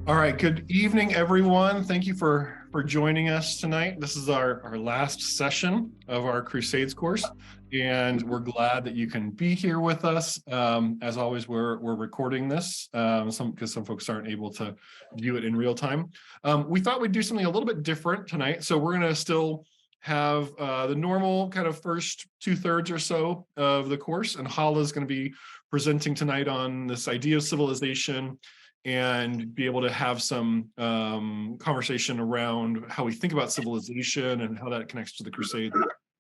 All right, good evening, everyone. Thank you for joining us tonight. This is our last session of our Crusades course, and we're glad that you can be here with us. As always, we're recording this because some folks aren't able to view it in real time. We thought we'd do something a little bit different tonight, so we're going to still have the normal kind of first 2/3 or so of the course, and Halla is going to be presenting tonight on this idea of civilization and be able to have some conversation around how we think about civilization and how that connects to the Crusades.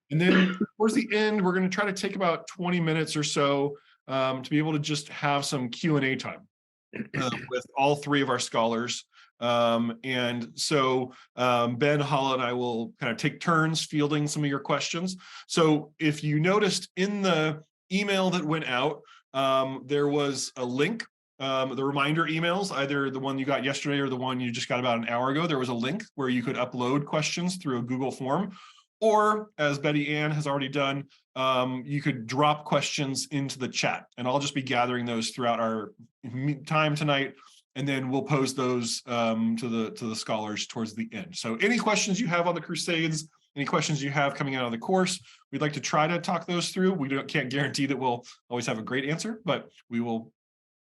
And then towards the end, we're going to try to take about 20 minutes or so to be able to just have some Q&A time with all three of our scholars. And so Ben, Halla, and I will kind of take turns fielding some of your questions. So if you noticed in the email that went out, there was a link. The reminder emails, either the one you got yesterday or the one you just got about an hour ago, there was a link where you could upload questions through a Google form, or as Betty Ann has already done, you could drop questions into the chat, and I'll just be gathering those throughout our time tonight, and then we'll pose those to the scholars towards the end. So any questions you have on the Crusades, any questions you have coming out of the course, we'd like to try to talk those through. We can't guarantee that we'll always have a great answer, but we will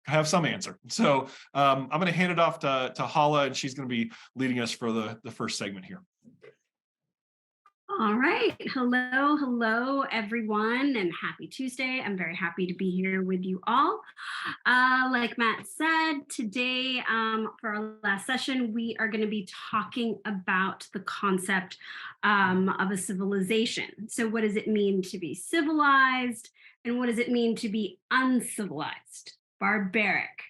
have some answer. So I'm going to hand it off to Halla, and she's going to be leading us for the first segment here. All right. Hello, everyone, and happy Tuesday. I'm very happy to be here with you all. Like Matt said, today for our last session, we are going to be talking about the concept of a civilization. So what does it mean to be civilized, and what does it mean to be uncivilized, barbaric?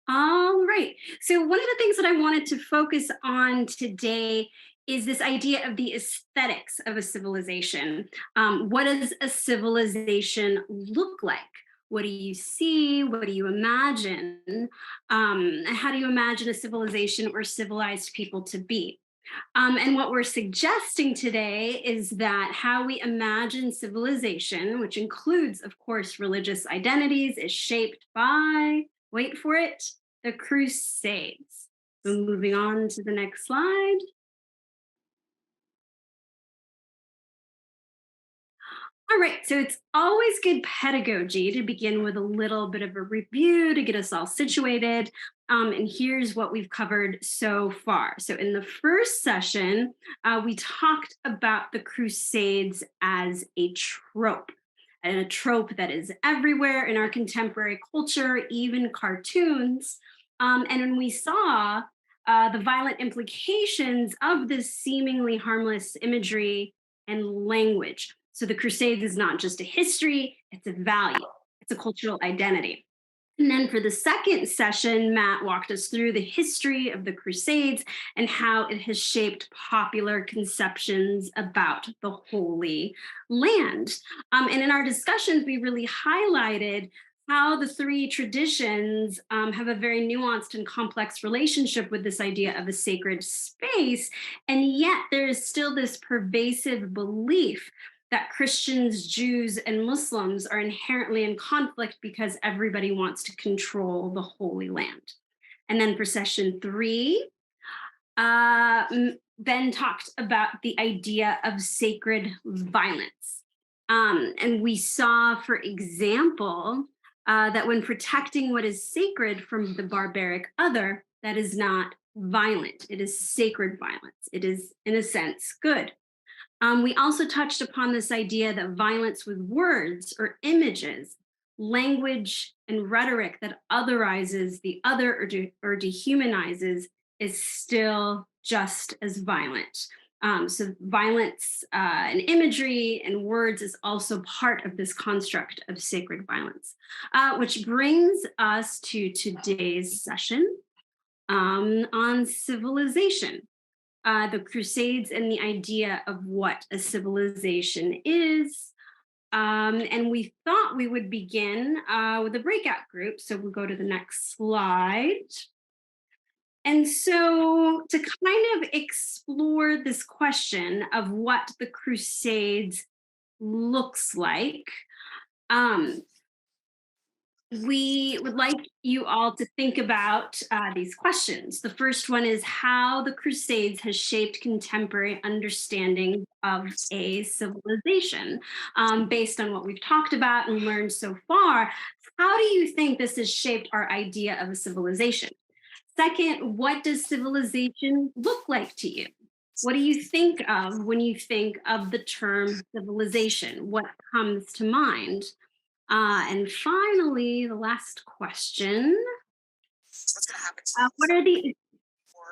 All right. So one of the things that I wanted to focus on today is this idea of the aesthetics of a civilization. What does a civilization look like? What do you see? What do you imagine? How do you imagine a civilization or civilized people to be? And what we're suggesting today is that how we imagine civilization, which includes, of course, religious identities, is shaped by, wait for it, the Crusades. So moving on to the next slide. All right, so it's always good pedagogy to begin with a little bit of a review to get us all situated. And here's what we've covered so far. So in the first session, we talked about the Crusades as a trope, and a trope that is everywhere in our contemporary culture, even cartoons. And when we saw the violent implications of this seemingly harmless imagery and language. So the Crusades is not just a history, it's a value, it's a cultural identity. And then for the second session, Matt walked us through the history of the Crusades and how it has shaped popular conceptions about the Holy Land. And in our discussions, we really highlighted how the three traditions have a very nuanced and complex relationship with this idea of a sacred space. And yet there is still this pervasive belief that Christians, Jews, and Muslims are inherently in conflict because everybody wants to control the Holy Land. And then for session 3, Ben talked about the idea of sacred violence. And we saw, for example, that when protecting what is sacred from the barbaric other, that is not violent. It is sacred violence. It is, in a sense, good. We also touched upon this idea that violence with words or images, language and rhetoric that otherizes the other or dehumanizes is still just as violent. So violence and imagery and words is also part of this construct of sacred violence, which brings us to today's session on civilization. The Crusades and the idea of what a civilization is. And we thought we would begin with a breakout group. So we'll go to the next slide. And so to kind of explore this question of what the Crusades looks like, we would like you all to think about these questions. The first one is how the Crusades has shaped contemporary understanding of a civilization. Based on what we've talked about and learned so far, how do you think this has shaped our idea of a civilization? Second, what does civilization look like to you? What do you think of when you think of the term civilization? What comes to mind? And finally, the last question: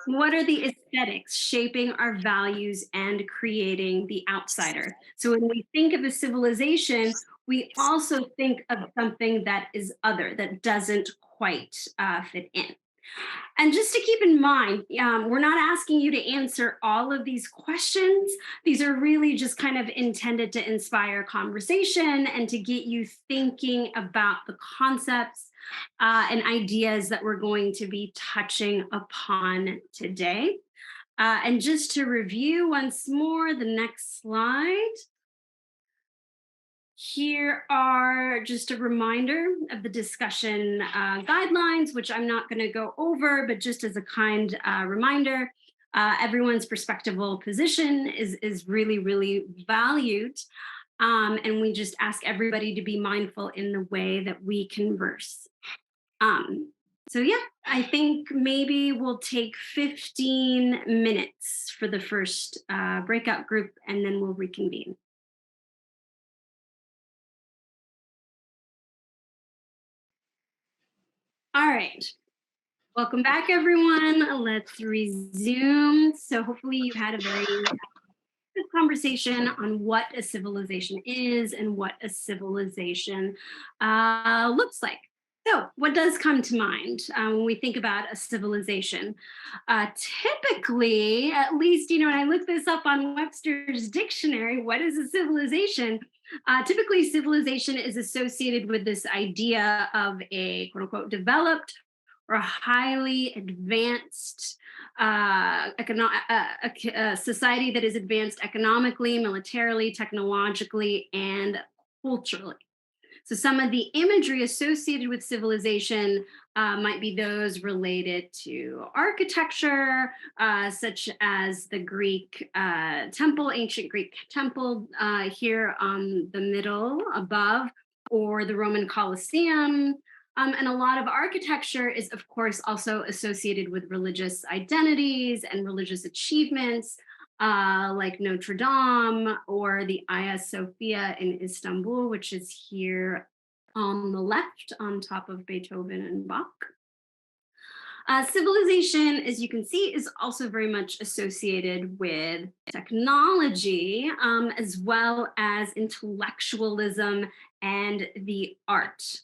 what are the aesthetics shaping our values and creating the outsider? So when we think of a civilization, we also think of something that is other, that doesn't quite fit in. And just to keep in mind, we're not asking you to answer all of these questions. These are really just kind of intended to inspire conversation and to get you thinking about the concepts and ideas that we're going to be touching upon today. And just to review once more, the next slide. Here are just a reminder of the discussion guidelines, which I'm not going to go over, but just as a kind reminder, everyone's perspectival position is really, really valued. And we just ask everybody to be mindful in the way that we converse. So yeah, I think maybe we'll take 15 minutes for the first breakout group, and then we'll reconvene. All right. Welcome back, everyone. Let's resume. So hopefully you had a very good conversation on what a civilization is and what a civilization looks like. So what does come to mind when we think about a civilization? Typically, at least, when I look this up on Webster's dictionary, what is a civilization? Typically, civilization is associated with this idea of a quote unquote developed or a highly advanced society that is advanced economically, militarily, technologically, and culturally. So some of the imagery associated with civilization might be those related to architecture, such as the Greek temple, ancient Greek temple here on the middle above, or the Roman Colosseum. And a lot of architecture is, of course, also associated with religious identities and religious achievements, like Notre Dame or the Hagia Sophia in Istanbul, which is here on the left on top of Beethoven and Bach. Civilization, as you can see, is also very much associated with technology, as well as intellectualism and the art.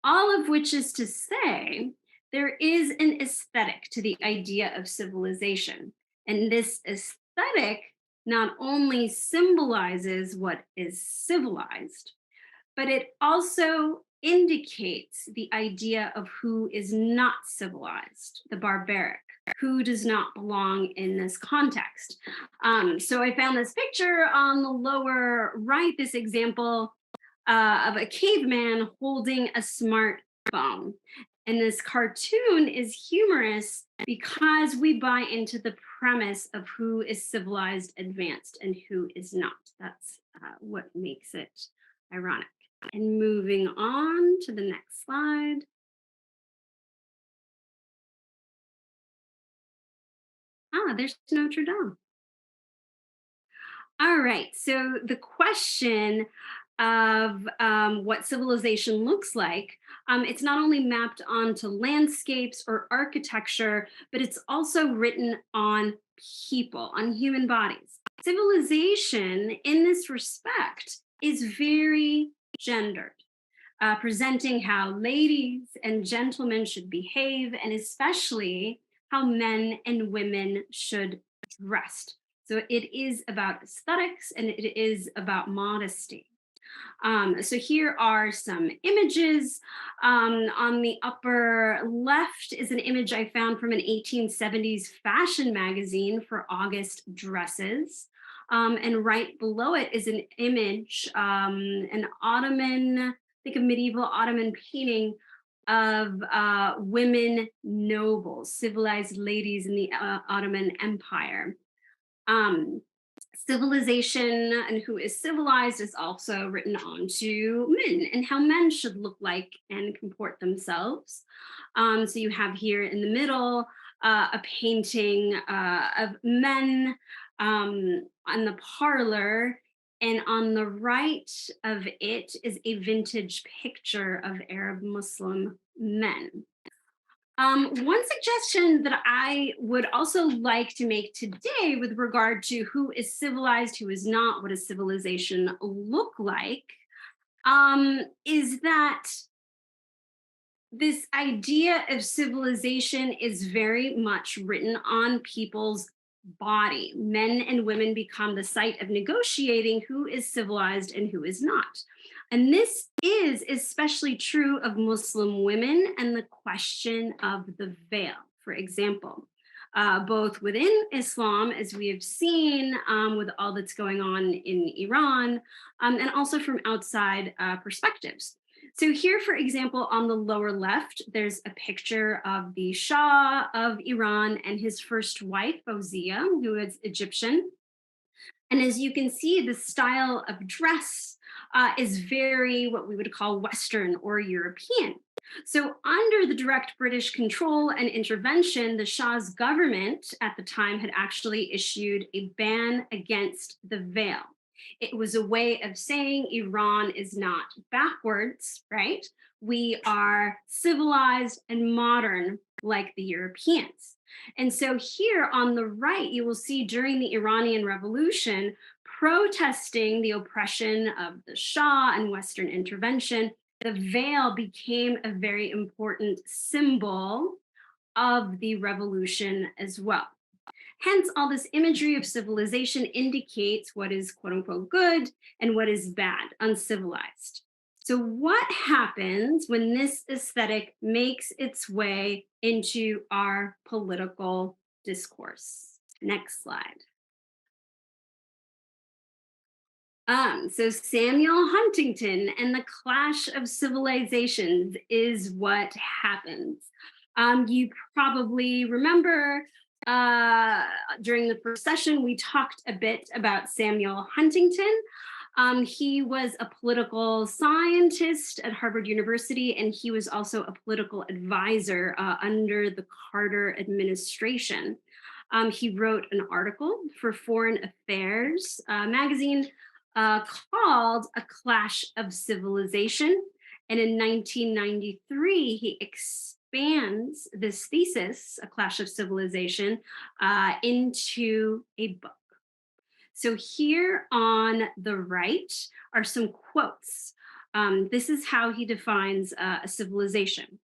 All of which is to say, there is an aesthetic to the idea of civilization. And this aesthetic not only symbolizes what is civilized, but it also indicates the idea of who is not civilized, the barbaric, who does not belong in this context. So I found this picture on the lower right, this example of a caveman holding a smartphone. And this cartoon is humorous because we buy into the premise of who is civilized, advanced, and who is not. That's what makes it ironic. And moving on to the next slide. There's Notre Dame. All right, so the question of what civilization looks like, it's not only mapped onto landscapes or architecture, but it's also written on people, on human bodies. Civilization, in this respect, is very gendered, presenting how ladies and gentlemen should behave, and especially how men and women should dress. So it is about aesthetics and it is about modesty. So here are some images. On the upper left is an image I found from an 1870s fashion magazine for August dresses. And right below it is an image, an Ottoman, like a medieval Ottoman painting of women nobles, civilized ladies in the Ottoman Empire. Um, Civilization and who is civilized is also written onto men and how men should look like and comport themselves. So you have here in the middle a painting of men on the parlor, and on the right of it is a vintage picture of Arab Muslim men. One suggestion that I would also like to make today with regard to who is civilized, who is not, what does civilization look like, is that this idea of civilization is very much written on people's body. Men and women become the site of negotiating who is civilized and who is not. And this is especially true of Muslim women and the question of the veil, for example. Both within Islam, as we have seen with all that's going on in Iran, and also from outside perspectives. So here, for example, on the lower left, there's a picture of the Shah of Iran and his first wife, Fawzia, who is Egyptian. And as you can see, the style of dress is very what we would call Western or European. So under the direct British control and intervention, the Shah's government at the time had actually issued a ban against the veil. It was a way of saying Iran is not backwards, right? We are civilized and modern like the Europeans. And so here on the right, you will see during the Iranian Revolution, protesting the oppression of the Shah and Western intervention, the veil became a very important symbol of the revolution as well. Hence, all this imagery of civilization indicates what is quote unquote good and what is bad, uncivilized. So, what happens when this aesthetic makes its way into our political discourse? Next slide. So Samuel Huntington and the clash of civilizations is what happens. You probably remember during the first session, we talked a bit about Samuel Huntington. He was a political scientist at Harvard University, and he was also a political advisor under the Carter administration. He wrote an article for Foreign Affairs magazine called A Clash of Civilization. And in 1993, he expands this thesis, A Clash of Civilization, into a book. So here on the right are some quotes. This is how he defines a civilization.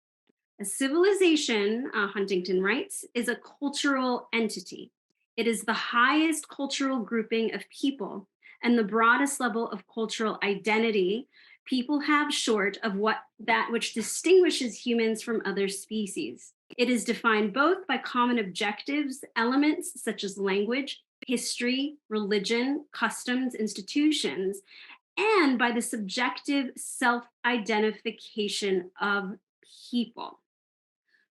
A civilization, Huntington writes, is a cultural entity. It is the highest cultural grouping of people and the broadest level of cultural identity people have short of that which distinguishes humans from other species. It is defined both by common objectives, elements such as language, history, religion, customs, institutions, and by the subjective self-identification of people.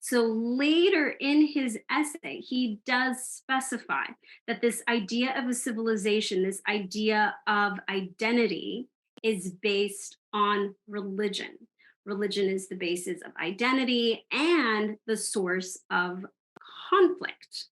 So later in his essay, he does specify that this idea of a civilization, this idea of identity, is based on religion. Religion is the basis of identity and the source of conflict.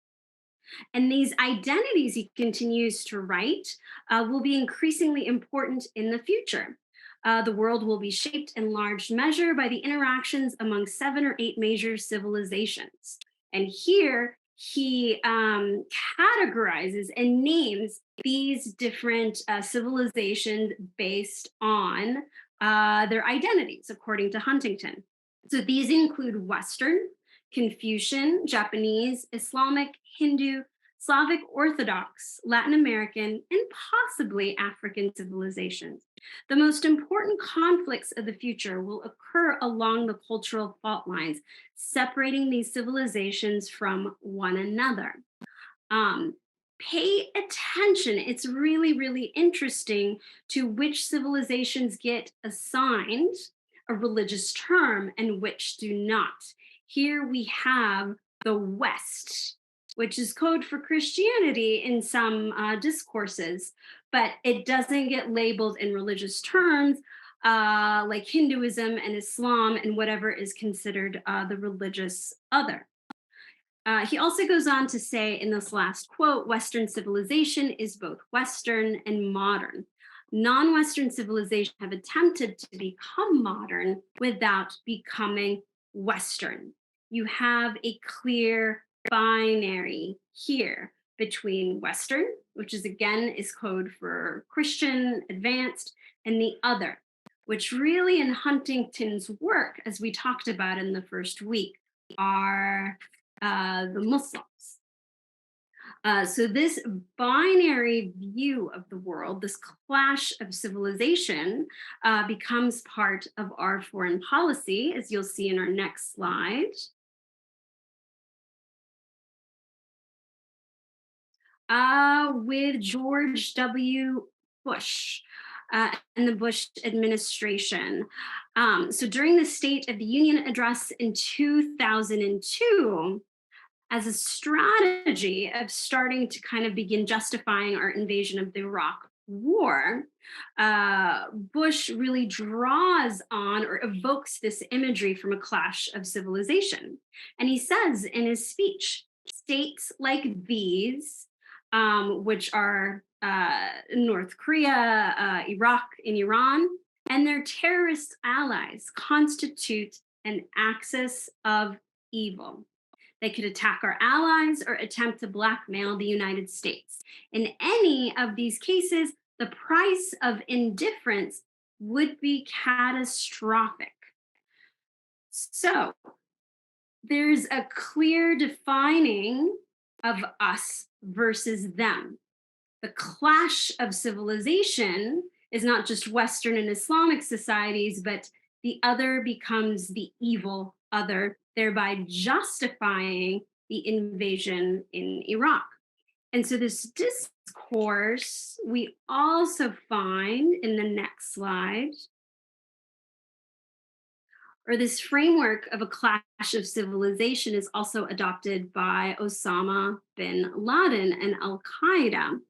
And these identities, he continues to write, will be increasingly important in the future. The world will be shaped in large measure by the interactions among 7 or 8 major civilizations. And here he categorizes and names these different civilizations based on their identities, according to Huntington. So these include Western, Confucian, Japanese, Islamic, Hindu, Slavic Orthodox, Latin American, and possibly African civilizations. The most important conflicts of the future will occur along the cultural fault lines, separating these civilizations from one another. Pay attention. It's really, really interesting to which civilizations get assigned a religious term and which do not. Here we have the West, which is code for Christianity in some discourses, but it doesn't get labeled in religious terms like Hinduism and Islam and whatever is considered the religious other. He also goes on to say in this last quote, Western civilization is both Western and modern. Non-Western civilizations have attempted to become modern without becoming Western. You have a clear binary here between Western, which is again is code for Christian, advanced, and the other, which really in Huntington's work, as we talked about in the first week, are the Muslims. So this binary view of the world, this clash of civilization, becomes part of our foreign policy, as you'll see in our next slide. With George W. Bush and the Bush administration. So during the State of the Union address in 2002, as a strategy of starting to kind of begin justifying our invasion of the Iraq War, Bush really draws on or evokes this imagery from a clash of civilization. And he says in his speech, states like these, which are North Korea, Iraq, and Iran, and their terrorist allies constitute an axis of evil. They could attack our allies or attempt to blackmail the United States. In any of these cases, the price of indifference would be catastrophic. So there's a clear defining of us versus them. The clash of civilization is not just Western and Islamic societies, but the other becomes the evil other, thereby justifying the invasion in Iraq. And so this discourse we also find in the next slide, or this framework of a clash of civilization is also adopted by Osama bin Laden and Al-Qaeda.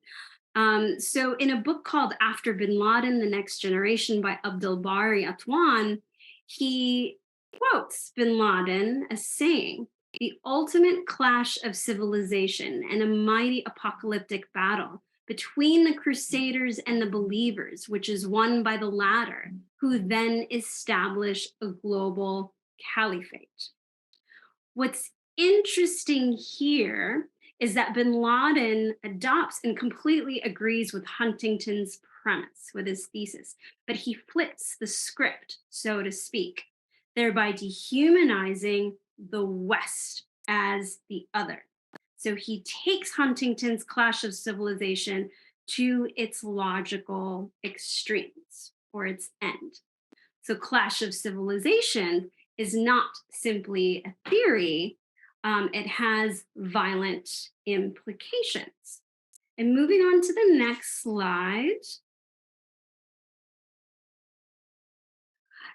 So in a book called After Bin Laden, The Next Generation by Abdul Bari Atwan, he quotes bin Laden as saying, the ultimate clash of civilization and a mighty apocalyptic battle between the Crusaders and the believers, which is won by the latter, who then establish a global caliphate. What's interesting here is that bin Laden adopts and completely agrees with Huntington's premise, with his thesis, but he flips the script, so to speak, thereby dehumanizing the West as the other. So he takes Huntington's clash of civilization to its logical extremes or its end. So clash of civilization is not simply a theory, it has violent implications. And moving on to the next slide,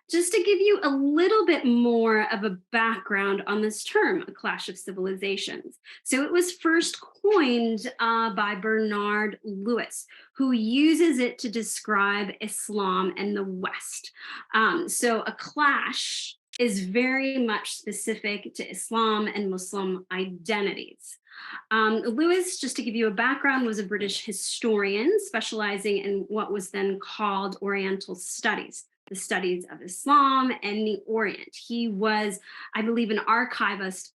just to give you a little bit more of a background on this term, a clash of civilizations. So it was first coined by Bernard Lewis, who uses it to describe Islam and the West. So a clash is very much specific to Islam and Muslim identities. Lewis, just to give you a background, was a British historian specializing in what was then called Oriental studies, the studies of Islam and the Orient. He was, I believe, an archivist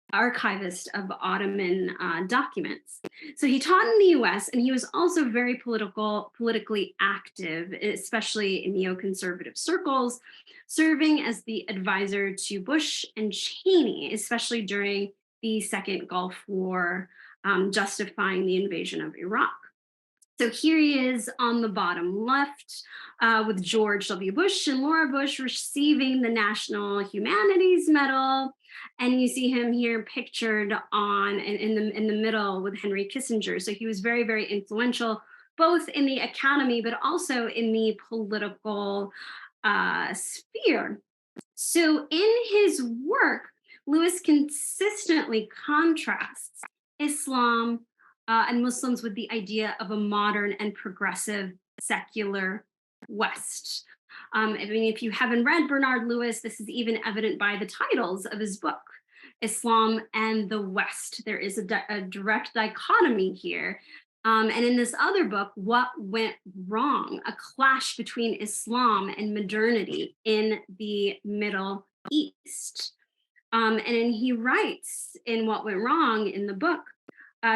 of Ottoman documents. So he taught in the US, and he was also very politically active, especially in neoconservative circles, serving as the advisor to Bush and Cheney, especially during the Second Gulf War, justifying the invasion of Iraq. So here he is on the bottom left with George W. Bush and Laura Bush receiving the National Humanities Medal. And you see him here pictured on in the middle with Henry Kissinger. So he was very, very influential, both in the academy, but also in the political sphere. So in his work, Lewis consistently contrasts Islam and Muslims with the idea of a modern and progressive secular West. I mean, if you haven't read Bernard Lewis, this is even evident by the titles of his book, Islam and the West. There is a direct dichotomy here. And in this other book, What Went Wrong? A Clash Between Islam and Modernity in the Middle East. And then he writes in What Went Wrong in the book,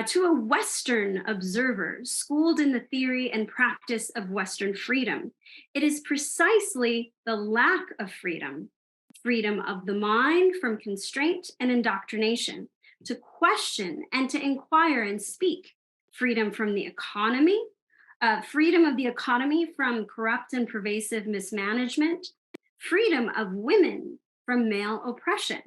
to a Western observer schooled in the theory and practice of Western freedom, it is precisely the lack of freedom, freedom of the mind from constraint and indoctrination, to question and to inquire and speak, freedom from the economy, freedom of the economy from corrupt and pervasive mismanagement, freedom of women from male oppression,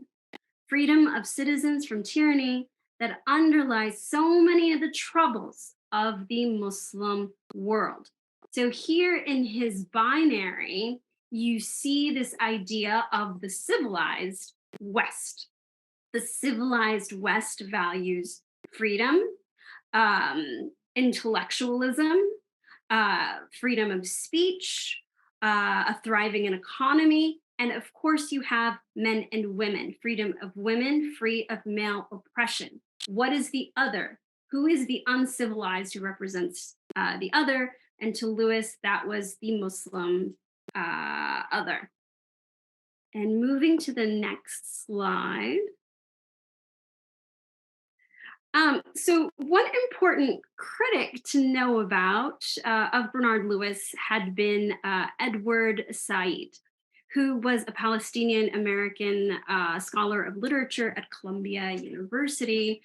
freedom of citizens from tyranny that underlies so many of the troubles of the Muslim world. So here in his binary, you see this idea of the civilized West. The civilized West values freedom, intellectualism, freedom of speech, a thriving economy, and of course, you have men and women, freedom of women, free of male oppression. What is the other? Who is the uncivilized who represents the other? And to Lewis, that was the Muslim other. And moving to the next slide. So one important critic to know about of Bernard Lewis had been Edward Said, who was a Palestinian American scholar of literature at Columbia University.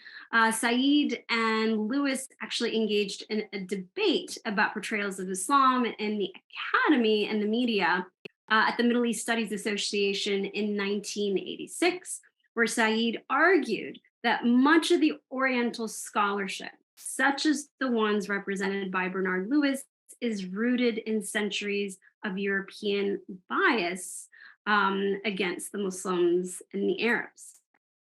Said and Lewis actually engaged in a debate about portrayals of Islam in the academy and the media at the Middle East Studies Association in 1986, where Said argued that much of the Oriental scholarship, such as the ones represented by Bernard Lewis, is rooted in centuries of European bias against the Muslims and the Arabs.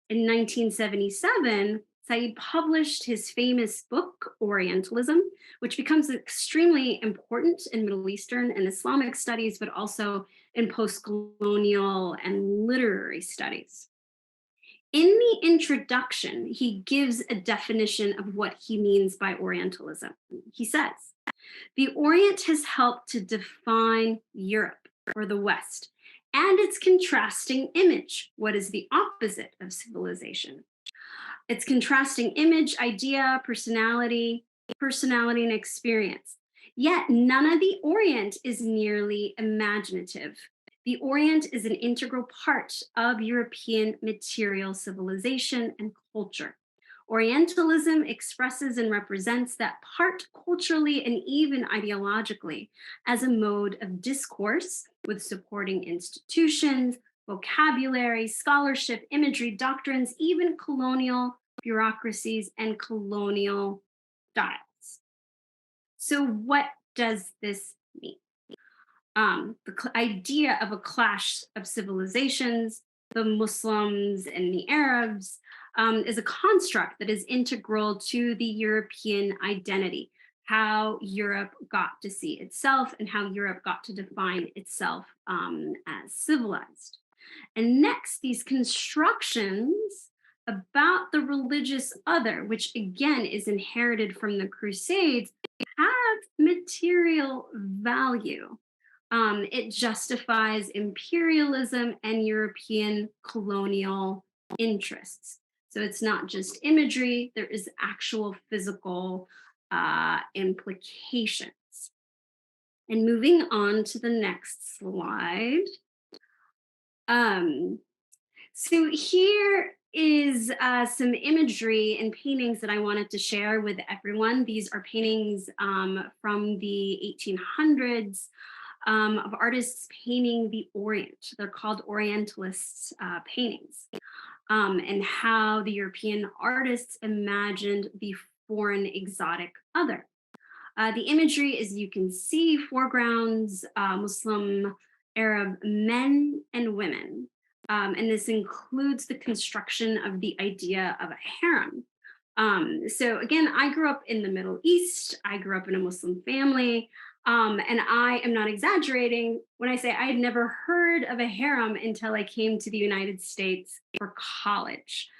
In 1977, Said published his famous book, Orientalism, which becomes extremely important in Middle Eastern and Islamic studies, but also in post-colonial and literary studies. In the introduction, he gives a definition of what he means by Orientalism. He says, the Orient has helped to define Europe or the West and its contrasting image. What is the opposite of civilization? Its contrasting image, idea, personality and experience. Yet none of the Orient is nearly imaginative. The Orient is an integral part of European material civilization and culture. Orientalism expresses and represents that part culturally and even ideologically as a mode of discourse with supporting institutions, vocabulary, scholarship, imagery, doctrines, even colonial bureaucracies and colonial styles. So what does this mean? The idea of a clash of civilizations, the Muslims and the Arabs, is a construct that is integral to the European identity, how Europe got to see itself and how Europe got to define itself as civilized. And next, these constructions about the religious other, which again is inherited from the Crusades, have material value. It justifies imperialism and European colonial interests. So it's not just imagery, there is actual physical implications. And moving on to the next slide. So here is some imagery and paintings that I wanted to share with everyone. These are paintings from the 1800s of artists painting the Orient. They're called Orientalist paintings, and how the European artists imagined the foreign exotic other. The imagery, as you can see, foregrounds Muslim Arab men and women. And this includes the construction of the idea of a harem. So again, I grew up in the Middle East. I grew up in a Muslim family. And I am not exaggerating when I say I had never heard of a harem until I came to the United States for college.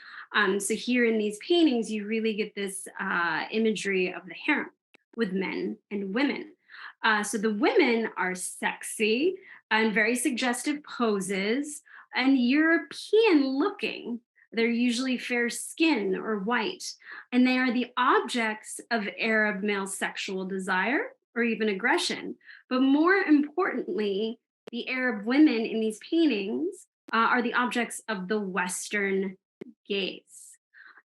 So here in these paintings, you really get this imagery of the harem with men and women. So the women are sexy and very suggestive poses and European looking. They're usually fair skin or white, and they are the objects of Arab male sexual desire or even aggression. But more importantly, the Arab women in these paintings are the objects of the Western gaze.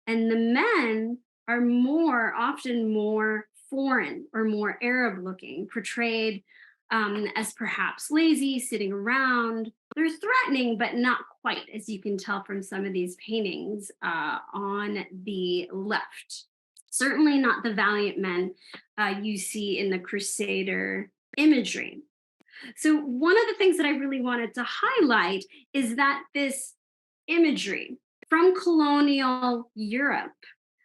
And the men are often more foreign or more Arab looking, portrayed as perhaps lazy, sitting around. They're threatening, but not quite, as you can tell from some of these paintings on the left. Certainly not the valiant men you see in the Crusader imagery. So, one of the things that I really wanted to highlight is that this imagery from colonial Europe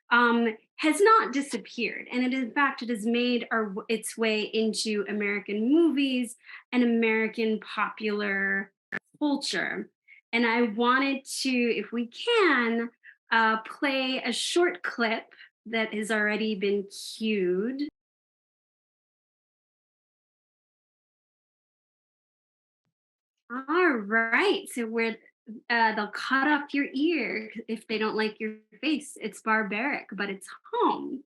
has not disappeared. And in fact, it has made its way into American movies and American popular culture. And I wanted to, if we can, play a short clip that has already been cued. All right. So they'll cut off your ear if they don't like your face. It's barbaric, but it's home.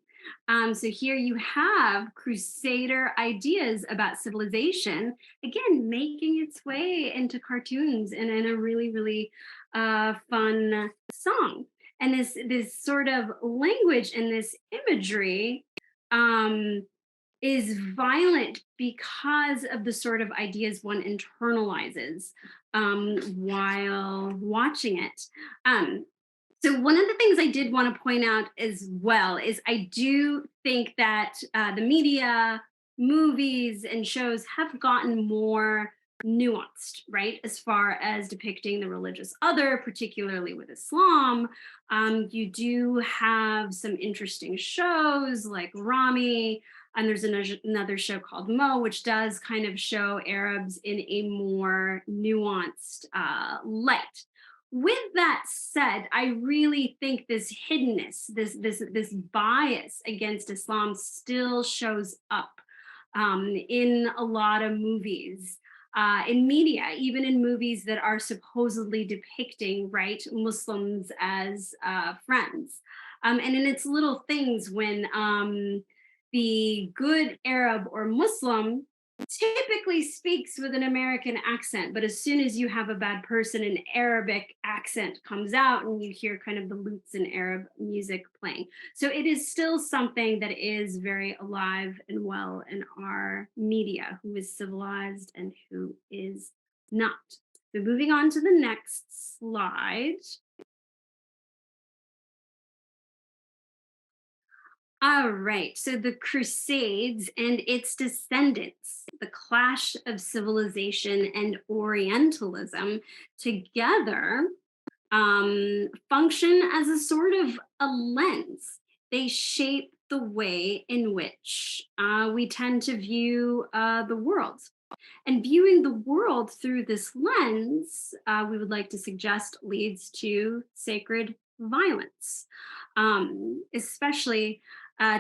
So here you have Crusader ideas about civilization, again, making its way into cartoons and in a really, really fun song. And this sort of language and this imagery is violent because of the sort of ideas one internalizes while watching it. So one of the things I did want to point out as well is I do think that the media, movies, and shows have gotten more nuanced, right? As far as depicting the religious other, particularly with Islam. You do have some interesting shows like Rami, and there's another show called Mo, which does kind of show Arabs in a more nuanced light. With that said, I really think this hiddenness, this bias against Islam still shows up in a lot of movies, in media, even in movies that are supposedly depicting, right, Muslims as friends. And in its little things when the good Arab or Muslim typically speaks with an American accent, but as soon as you have a bad person, an Arabic accent comes out and you hear kind of the lutes and Arab music playing. So it is still something that is very alive and well in our media, who is civilized and who is not. So moving on to the next slide. All right, so the Crusades and its descendants, the clash of civilization and Orientalism together function as a sort of a lens. They shape the way in which we tend to view the world. And viewing the world through this lens, we would like to suggest leads to sacred violence, especially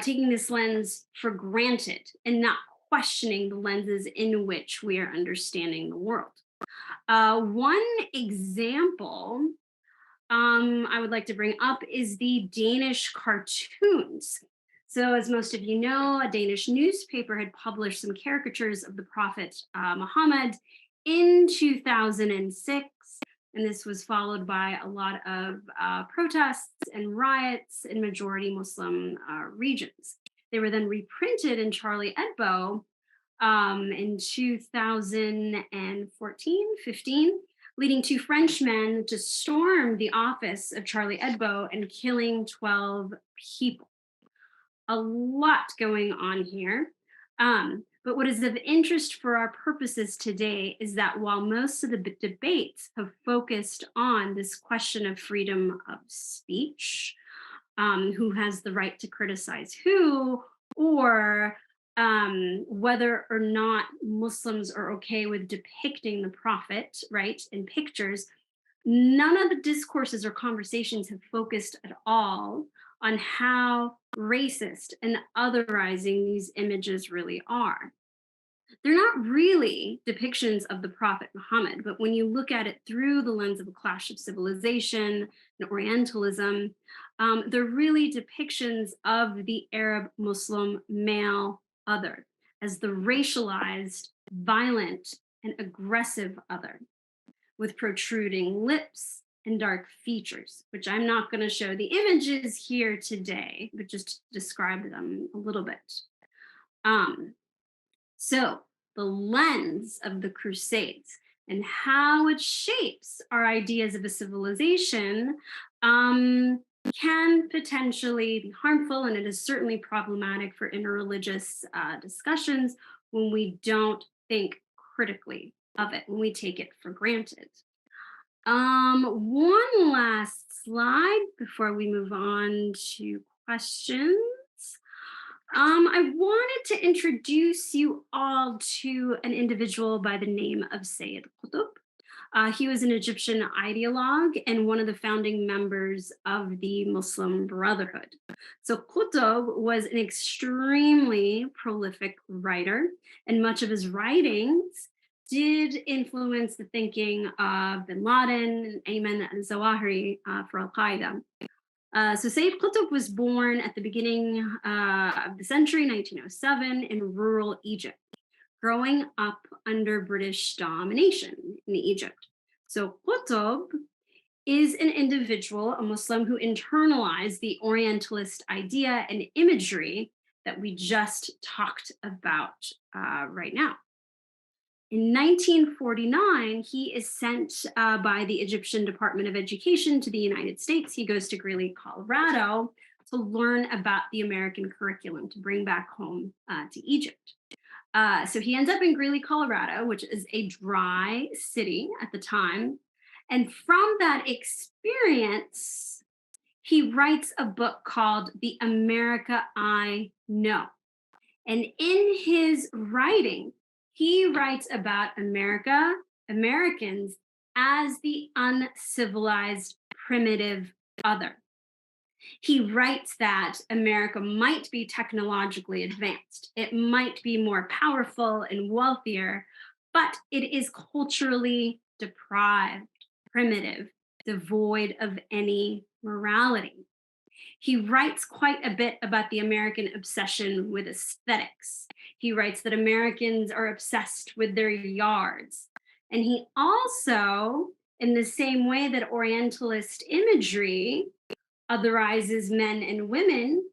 taking this lens for granted and not questioning the lenses in which we are understanding the world. One example I would like to bring up is the Danish cartoons. So, as most of you know, a Danish newspaper had published some caricatures of the Prophet Muhammad in 2006. And this was followed by a lot of protests and riots in majority Muslim regions. They were then reprinted in Charlie Hebdo in 2014-15, leading two Frenchmen to storm the office of Charlie Hebdo and killing 12 people. A lot going on here. But what is of interest for our purposes today is that while most of the debates have focused on this question of freedom of speech, who has the right to criticize who, or whether or not Muslims are okay with depicting the prophet, right, in pictures, none of the discourses or conversations have focused at all on how racist and otherizing these images really are. They're not really depictions of the Prophet Muhammad, but when you look at it through the lens of a clash of civilization and Orientalism, they're really depictions of the Arab Muslim male other as the racialized, violent, and aggressive other with protruding lips and dark features, which I'm not going to show the images here today, but just to describe them a little bit. So, the lens of the Crusades and how it shapes our ideas of a civilization can potentially be harmful, and it is certainly problematic for interreligious discussions when we don't think critically of it, when we take it for granted. One last slide before we move on to questions. I wanted to introduce you all to an individual by the name of Sayyid Qutb. He was an Egyptian ideologue and one of the founding members of the Muslim Brotherhood. So Qutb was an extremely prolific writer, and much of his writings did influence the thinking of Bin Laden and Ayman al-Zawahiri for Al-Qaeda. So Sayyid Qutb was born at the beginning of the century, 1907, in rural Egypt, growing up under British domination in Egypt. So Qutb is an individual, a Muslim, who internalized the Orientalist idea and imagery that we just talked about right now. In 1949, he is sent by the Egyptian Department of Education to the United States. He goes to Greeley, Colorado, to learn about the American curriculum to bring back home to Egypt. So he ends up in Greeley, Colorado, which is a dry city at the time. And from that experience, he writes a book called The America I Know. And in his writing, he writes about America, Americans, as the uncivilized, primitive other. He writes that America might be technologically advanced, it might be more powerful and wealthier, but it is culturally deprived, primitive, devoid of any morality. He writes quite a bit about the American obsession with aesthetics. He writes that Americans are obsessed with their yards. And he also, in the same way that Orientalist imagery otherizes men and women,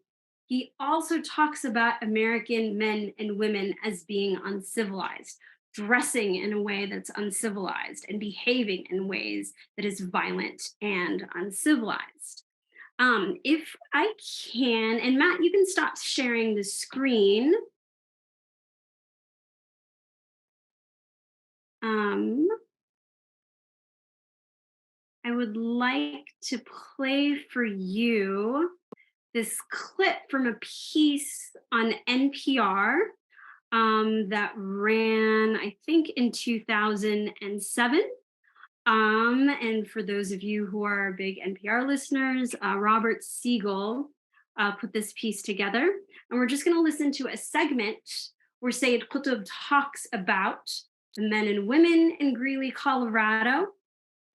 he also talks about American men and women as being uncivilized, dressing in a way that's uncivilized, and behaving in ways that is violent and uncivilized. If I can, and Matt, you can stop sharing the screen. I would like to play for you this clip from a piece on NPR that ran, I think, in 2007. And for those of you who are big NPR listeners, Robert Siegel put this piece together. And we're just going to listen to a segment where Sayyid Qutb talks about the men and women in Greeley, Colorado,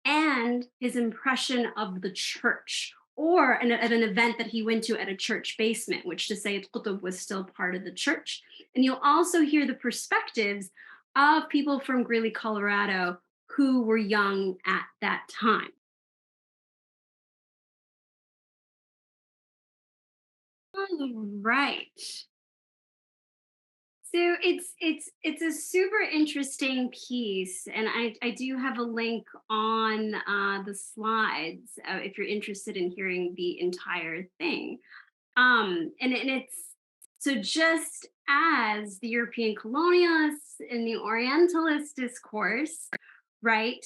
and his impression of the church, or at an event that he went to at a church basement, which to Sayyid Qutb was still part of the church. And you'll also hear the perspectives of people from Greeley, Colorado, who were young at that time. All right. So it's a super interesting piece, and I do have a link on the slides if you're interested in hearing the entire thing. And it's so just as the European colonialists in the Orientalist discourse, right,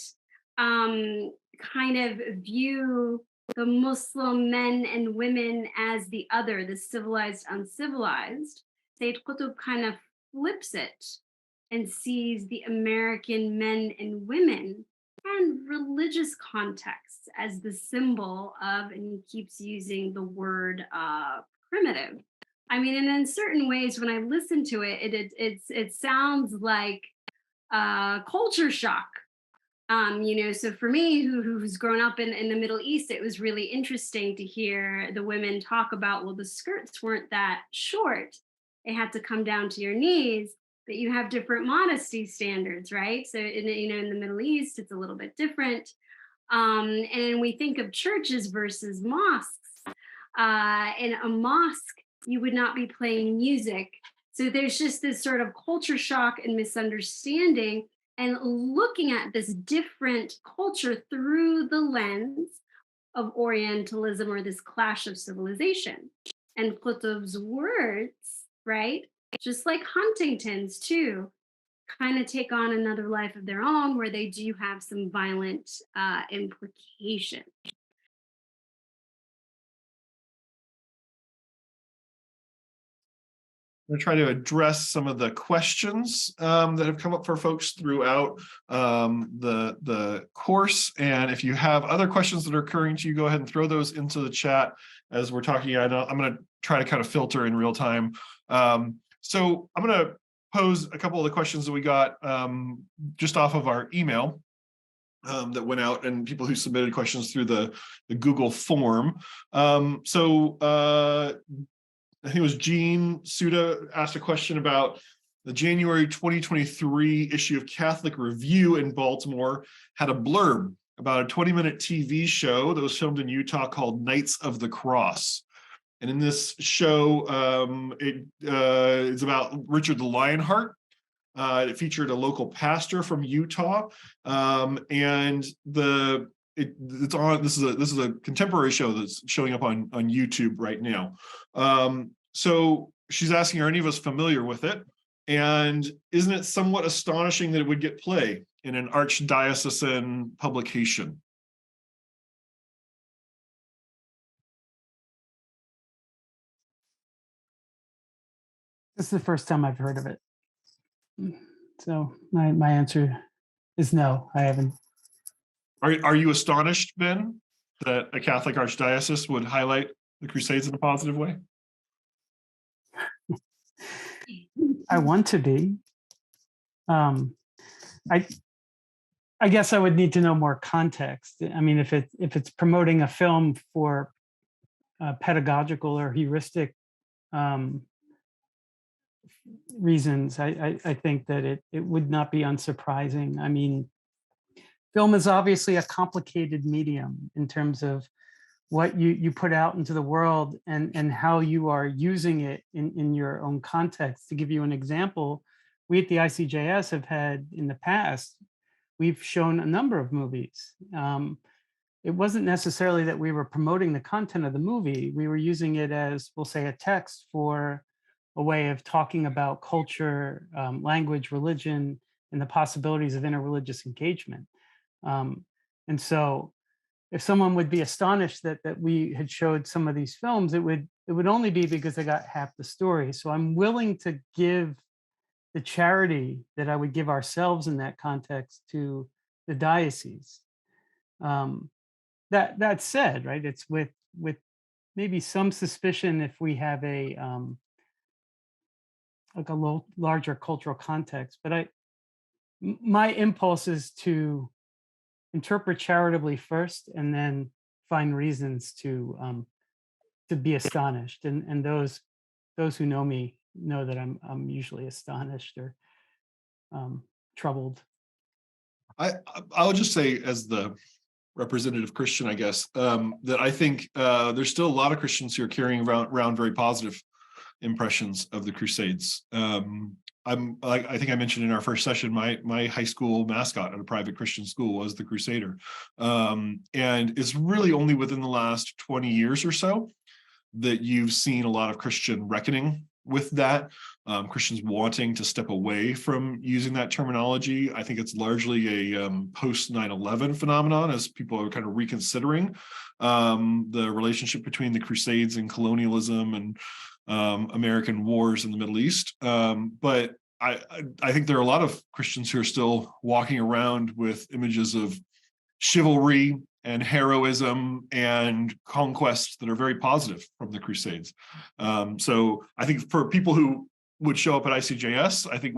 kind of view the Muslim men and women as the other, the civilized, uncivilized, Sayyid Qutb kind of flips it and sees the American men and women and religious contexts as the symbol of, and he keeps using the word primitive. I mean, and in certain ways, when I listen to it, it sounds like culture shock. So for me, who's grown up in the Middle East, it was really interesting to hear the women talk about, well, the skirts weren't that short; it had to come down to your knees. But you have different modesty standards, right? So in the Middle East, it's a little bit different. And we think of churches versus mosques. In a mosque, you would not be playing music. So there's just this sort of culture shock and misunderstanding, and looking at this different culture through the lens of Orientalism, or this clash of civilization. And Qutb's words, right, just like Huntington's too, kind of take on another life of their own, where they do have some violent implications. I'm going to try to address some of the questions that have come up for folks throughout the course. And if you have other questions that are occurring to you, go ahead and throw those into the chat as we're talking. I'm going to try to kind of filter in real time. So I'm going to pose a couple of the questions that we got just off of our email that went out, and people who submitted questions through the Google form. I think it was Jean Suda asked a question about the January 2023 issue of Catholic Review in Baltimore had a blurb about a 20-minute TV show that was filmed in Utah called Knights of the Cross. And in this show, it's about Richard the Lionheart. It featured a local pastor from Utah, and it's on. This is a contemporary show that's showing up on YouTube right now. So she's asking, are any of us familiar with it? And isn't it somewhat astonishing that it would get play in an archdiocesan publication? This is the first time I've heard of it. So my answer is no, I haven't. Are you astonished, Ben, that a Catholic archdiocese would highlight the Crusades in a positive way? I want to be. I guess I would need to know more context. I mean, if it's promoting a film for pedagogical or heuristic reasons, I think that it would not be unsurprising. I mean, film is obviously a complicated medium in terms of what you put out into the world and how you are using it in your own context. To give you an example, we at the ICJS have had in the past, we've shown a number of movies. It wasn't necessarily that we were promoting the content of the movie. We were using it as, we'll say, a text for a way of talking about culture, language, religion, and the possibilities of interreligious engagement. And so if someone would be astonished that we had showed some of these films, it would only be because they got half the story. So I'm willing to give the charity that I would give ourselves in that context to the diocese. That said, right, it's with maybe some suspicion if we have a like a larger cultural context. But my impulse is to interpret charitably first, and then find reasons to be astonished. And those who know me know that I'm usually astonished or troubled. I'll just say, as the representative Christian, I guess, that I think there's still a lot of Christians who are carrying around very positive impressions of the Crusades. I think I mentioned in our first session, my high school mascot at a private Christian school was the Crusader. And it's really only within the last 20 years or so that you've seen a lot of Christian reckoning with that. Christians wanting to step away from using that terminology. I think it's largely a post 9/11 phenomenon, as people are kind of reconsidering the relationship between the Crusades and colonialism and American wars in the Middle East. But I think there are a lot of Christians who are still walking around with images of chivalry and heroism and conquest that are very positive from the Crusades. So I think for people who would show up at ICJS, I think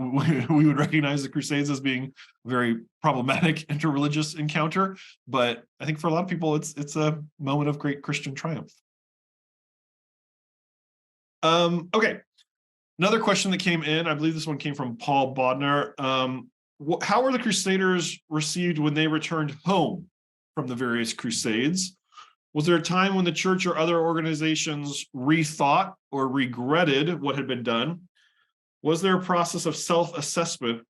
we would recognize the Crusades as being a very problematic interreligious encounter. But I think for a lot of people, it's a moment of great Christian triumph. Okay, another question that came in, I believe this one came from Paul Bodnar. How were the Crusaders received when they returned home from the various Crusades? Was there a time when the church or other organizations rethought or regretted what had been done? Was there a process of self-assessment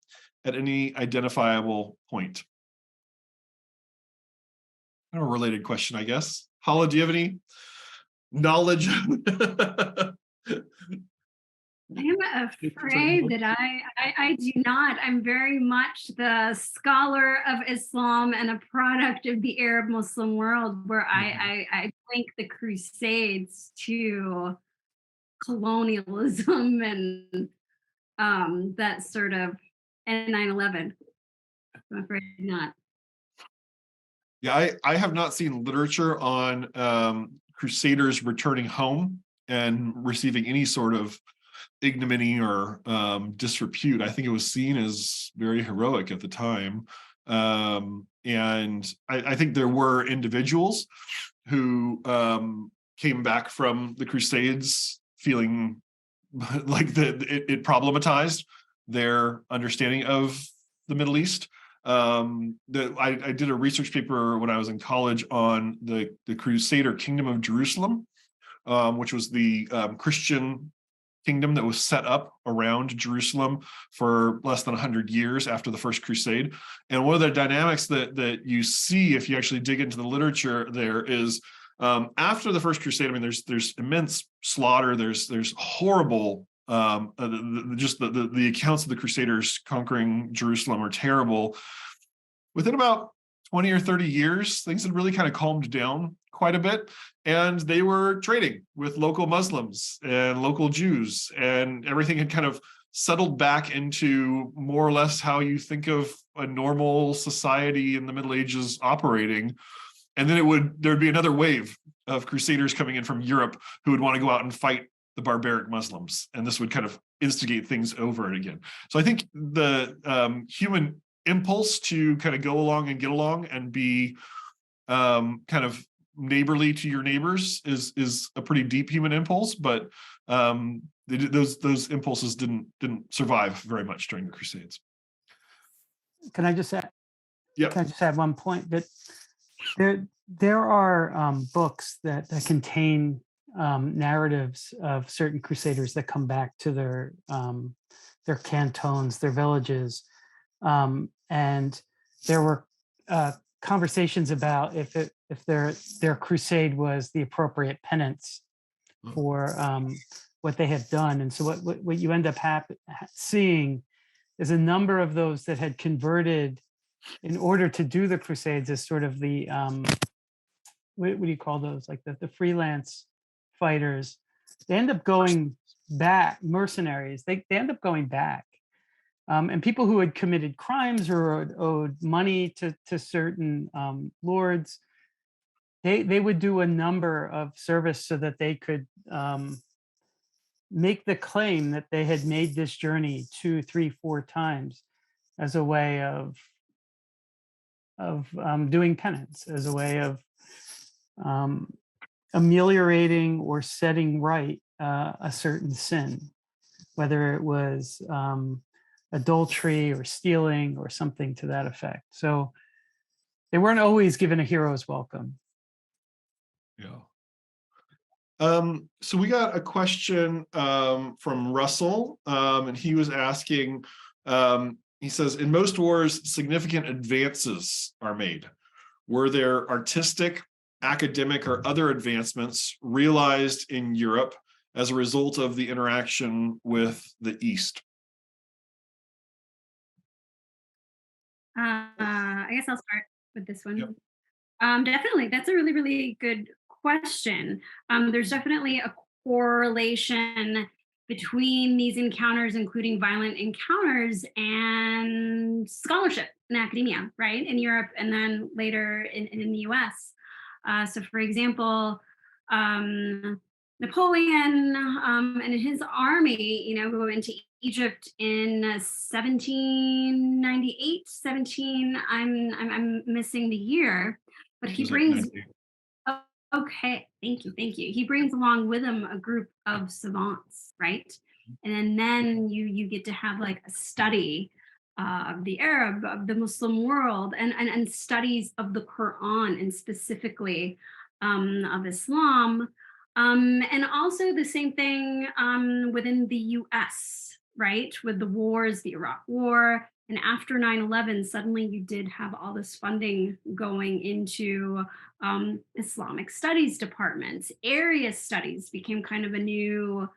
at any identifiable point? Kind of a related question, I guess. Halla, do you have any knowledge? I'm afraid that I do not. I'm very much the scholar of Islam and a product of the Arab Muslim world, where I link the Crusades to colonialism and that sort of, and 9/11. I'm afraid not. Yeah, I have not seen literature on Crusaders returning home and receiving any sort of ignominy or disrepute. I think it was seen as very heroic at the time. And I think there were individuals who came back from the Crusades feeling like it problematized their understanding of the Middle East. I did a research paper when I was in college on the Crusader Kingdom of Jerusalem, which was the Christian kingdom that was set up around Jerusalem for less than 100 years after the First Crusade. And one of the dynamics that you see if you actually dig into the literature there is after the First Crusade, I mean, there's immense slaughter, there's horrible, just the accounts of the Crusaders conquering Jerusalem are terrible. Within about 20 or 30 years, things had really kind of calmed down quite a bit, and they were trading with local Muslims and local Jews, and everything had kind of settled back into more or less how you think of a normal society in the Middle Ages operating. And then there'd be another wave of Crusaders coming in from Europe who would want to go out and fight the barbaric Muslims, and this would kind of instigate things over and again. So I think the human impulse to kind of go along and get along and be kind of neighborly to your neighbors is a pretty deep human impulse, but those impulses didn't survive very much during the Crusades. Can I just add? Yeah. Can I just add one point that there are books that contain narratives of certain Crusaders that come back to their cantons, their villages, and there were conversations about if their crusade was the appropriate penance for what they had done. And so what you end up seeing is a number of those that had converted in order to do the Crusades as sort of the what do you call those, like the freelance fighters. They end up going back, mercenaries, they end up going back. And people who had committed crimes or owed money to certain lords, they would do a number of service so that they could make the claim that they had made this journey 2, 3, 4 times as a way of doing penance, as a way of ameliorating or setting right a certain sin, whether it was adultery or stealing or something to that effect. So they weren't always given a hero's welcome. Yeah. So we got a question from Russell, and he was asking, he says, in most wars, significant advances are made. Were there artistic, academic, or other advancements realized in Europe as a result of the interaction with the East? I guess I'll start with this one. Yep. Definitely, that's a really, really good question. There's definitely a correlation between these encounters, including violent encounters, and scholarship in academia, right? In Europe and then later in the US. So, for example, Napoleon and his army, go into Egypt in 1798, 17. I'm missing the year, but It he was like brings. 90. Oh, okay, thank you, thank you. He brings along with him a group of savants, right? And then you get to have like a study of the Arab, of the Muslim world, and studies of the Quran, and specifically of Islam. And also the same thing within the US, right? With the wars, the Iraq War, and after 9/11, suddenly you did have all this funding going into Islamic studies departments. Area studies became kind of a new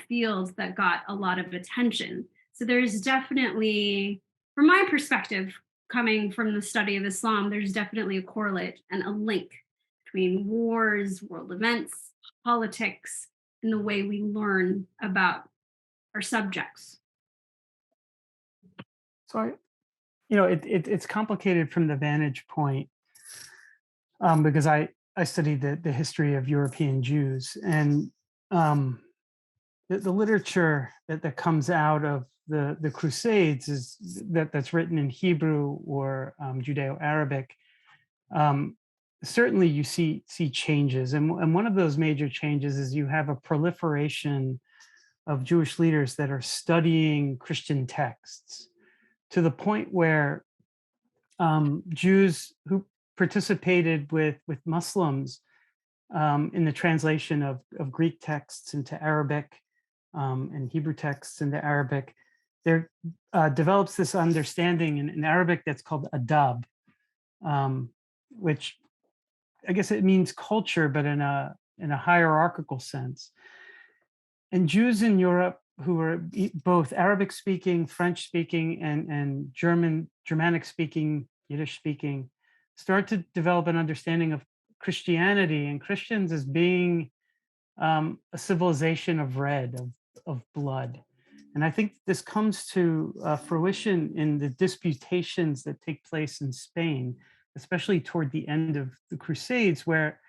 field that got a lot of attention. So there's definitely, from my perspective, coming from the study of Islam, there's definitely a correlate and a link between wars, world events, politics, and the way we learn about our subjects. So it's complicated from the vantage point, because I studied the history of European Jews, and the literature that comes out of the Crusades is that's written in Hebrew or Judeo-Arabic. Certainly, you see changes, and one of those major changes is you have a proliferation of Jewish leaders that are studying Christian texts, to the point where Jews who participated with Muslims in the translation of Greek texts into Arabic, and Hebrew texts into Arabic, there develops this understanding in Arabic that's called adab, which I guess it means culture, but in a hierarchical sense. And Jews in Europe who were both Arabic speaking, French speaking, and Germanic speaking, Yiddish speaking, start to develop an understanding of Christianity and Christians as being a civilization of red, of blood. And I think this comes to fruition in the disputations that take place in Spain, especially toward the end of the Crusades, where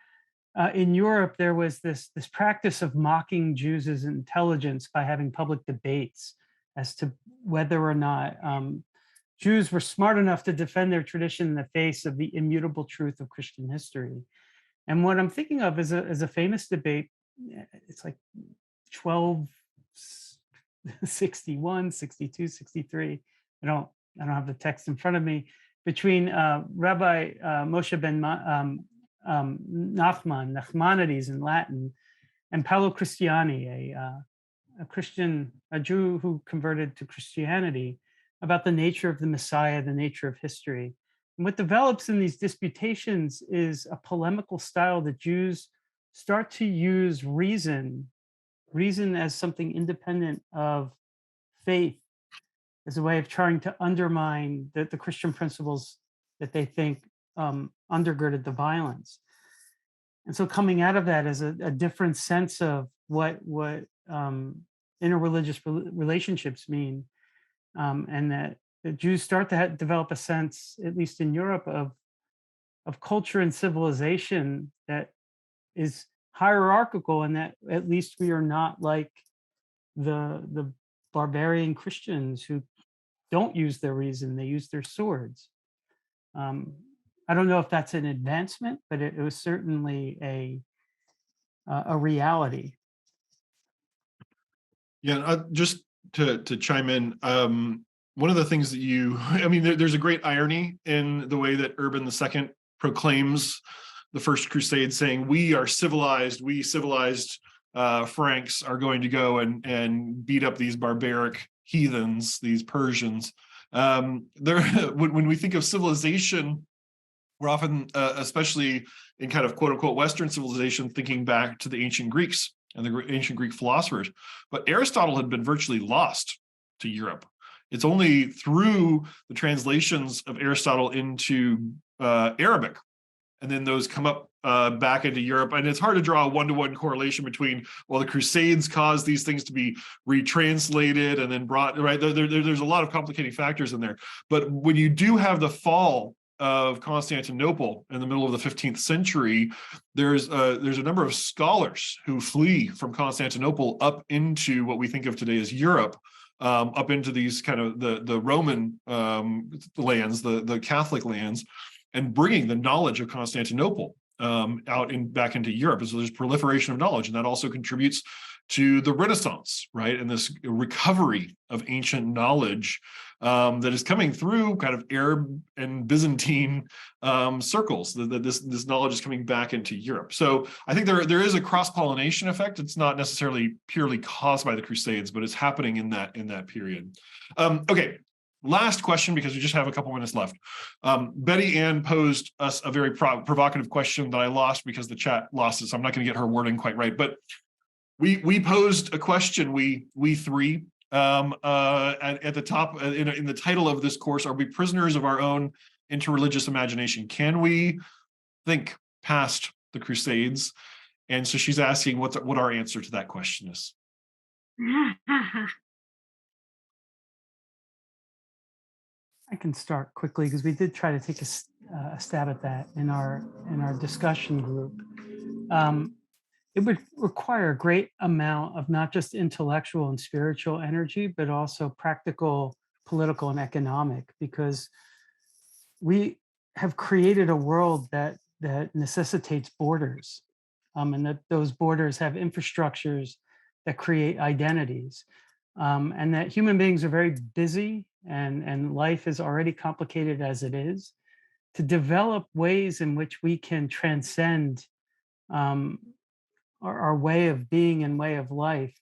in Europe there was this practice of mocking Jews' intelligence by having public debates as to whether or not Jews were smart enough to defend their tradition in the face of the immutable truth of Christian history. And what I'm thinking of is a famous debate. It's like 1261, 62, 63. I don't have the text in front of me, between Rabbi Moshe ben Nachmanides in Latin, and Paolo Cristiani, a Jew who converted to Christianity, about the nature of the Messiah, the nature of history. And what develops in these disputations is a polemical style that Jews start to use reason as something independent of faith, as a way of trying to undermine the Christian principles that they think undergirded the violence. And so coming out of that is a different sense of what interreligious relationships mean, and that the Jews start to develop a sense, at least in Europe, of culture and civilization that is hierarchical, and that at least we are not like the barbarian Christians who don't use their reason, they use their swords. I don't know if that's an advancement, but it was certainly a reality. Yeah, just to chime in, one of the things that there's a great irony in the way that Urban II proclaims the First Crusade, saying, we civilized Franks are going to go and beat up these barbaric heathens, these Persians. When we think of civilization, we're often, especially in kind of quote unquote Western civilization, thinking back to the ancient Greeks and the ancient Greek philosophers. But Aristotle had been virtually lost to Europe. It's only through the translations of Aristotle into Arabic, and then those come up back into Europe. And it's hard to draw a one-to-one correlation between, well, the Crusades caused these things to be retranslated and then brought, right? There's a lot of complicating factors in there. But when you do have the fall of Constantinople in the middle of the 15th century, there's a number of scholars who flee from Constantinople up into what we think of today as Europe, up into these kind of the Roman lands, the Catholic lands, and bringing the knowledge of Constantinople back into Europe. So there's proliferation of knowledge, and that also contributes to the Renaissance, right? And this recovery of ancient knowledge that is coming through kind of Arab and Byzantine circles. This knowledge is coming back into Europe. So I think there is a cross-pollination effect. It's not necessarily purely caused by the Crusades, but it's happening in that period. Okay. Last question, because we just have a couple minutes left. Betty Ann posed us a very provocative question that I lost because the chat lost it, so I'm not going to get her wording quite right. But we posed a question, we three, at the top in the title of this course: are we prisoners of our own interreligious imagination? Can we think past the Crusades? And so she's asking what our answer to that question is. I can start quickly because we did try to take a stab at that in our discussion group. It would require a great amount of not just intellectual and spiritual energy, but also practical, political, and economic, because we have created a world that necessitates borders, and that those borders have infrastructures that create identities, and that human beings are very busy, and life is already complicated as it is. To develop ways in which we can transcend our way of being and way of life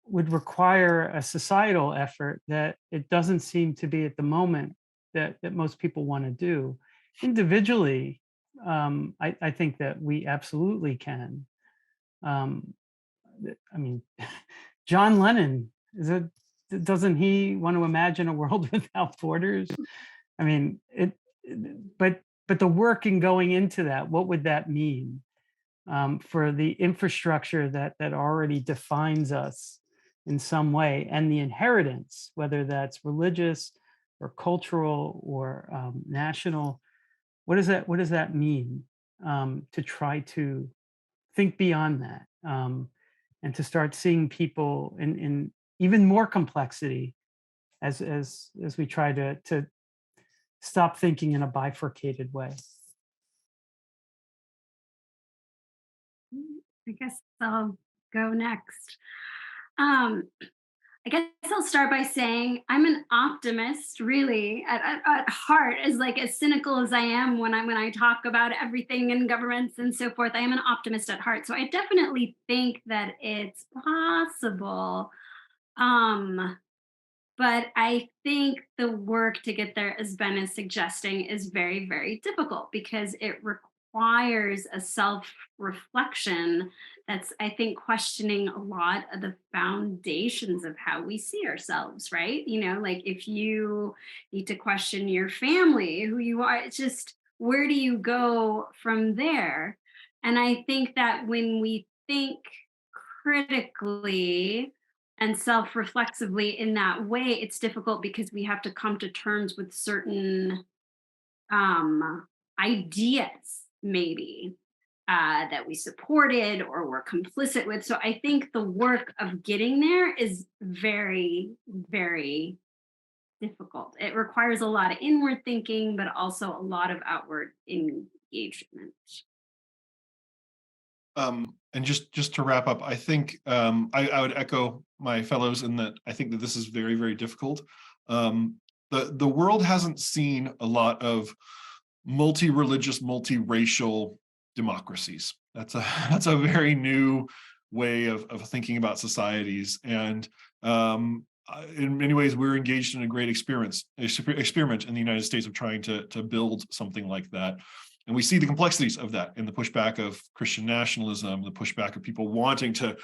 would require a societal effort that it doesn't seem to be at the moment that most people want to do. Individually, I think that we absolutely can. I mean, John Lennon, doesn't he want to imagine a world without borders? I mean, but the work in going into that, what would that mean for the infrastructure that already defines us in some way, and the inheritance, whether that's religious or cultural or national? What does that mean to try to think beyond that, and to start seeing people in even more complexity as we try to stop thinking in a bifurcated way? I guess I'll go next. I guess I'll start by saying I'm an optimist, really, at heart. As like as cynical as I am when I talk about everything in governments and so forth, I am an optimist at heart. So I definitely think that it's possible. But I think the work to get there, as Ben is suggesting, is very, very difficult because it requires a self-reflection that's, I think, questioning a lot of the foundations of how we see ourselves, right? You know, like if you need to question your family, who you are, it's just, where do you go from there? And I think that when we think critically and self-reflexively in that way, it's difficult because we have to come to terms with certain ideas, maybe, that we supported or were complicit with. So I think the work of getting there is very, very difficult. It requires a lot of inward thinking, but also a lot of outward engagement. And just to wrap up, I think I would echo my fellows in that I think that this is very, very difficult. The world hasn't seen a lot of multi-religious, multi-racial democracies. That's a very new way of thinking about societies. And in many ways, we're engaged in a great experiment in the United States of trying to build something like that. And we see the complexities of that in the pushback of Christian nationalism, the pushback of people wanting to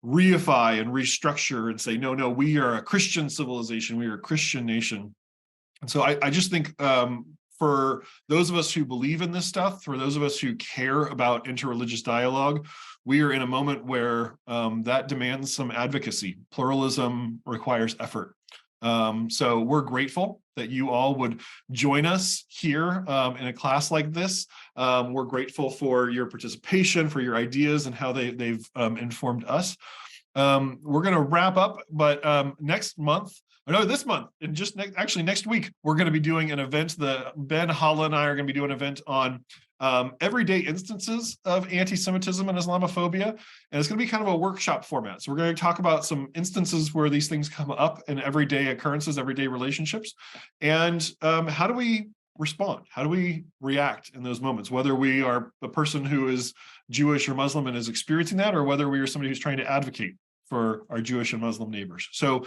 reify and restructure and say, no, no, we are a Christian civilization, we are a Christian nation. And so I just think for those of us who believe in this stuff, for those of us who care about interreligious dialogue, we are in a moment where that demands some advocacy. Pluralism requires effort. So we're grateful that you all would join us here in a class like this. We're grateful for your participation, for your ideas and how they've informed us. We're going to wrap up, but next month, this month, and just actually next week, we're going to be doing an event. Ben, Halla, and I are going to be doing an event on everyday instances of anti-Semitism and Islamophobia. And it's going to be kind of a workshop format. So we're going to talk about some instances where these things come up in everyday occurrences, everyday relationships. And how do we respond? How do we react in those moments? Whether we are a person who is Jewish or Muslim and is experiencing that, or whether we are somebody who's trying to advocate for our Jewish and Muslim neighbors. So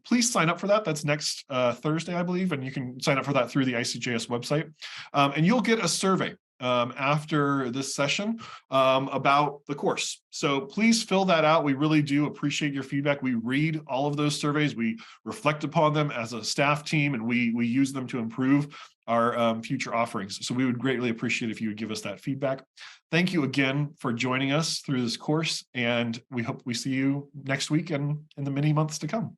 please sign up for that. That's next Thursday, I believe, and you can sign up for that through the ICJS website. And you'll get a survey after this session about the course. So please fill that out. We really do appreciate your feedback. We read all of those surveys. We reflect upon them as a staff team, and we use them to improve our future offerings. So we would greatly appreciate if you would give us that feedback. Thank you again for joining us through this course, and we hope we see you next week and in the many months to come.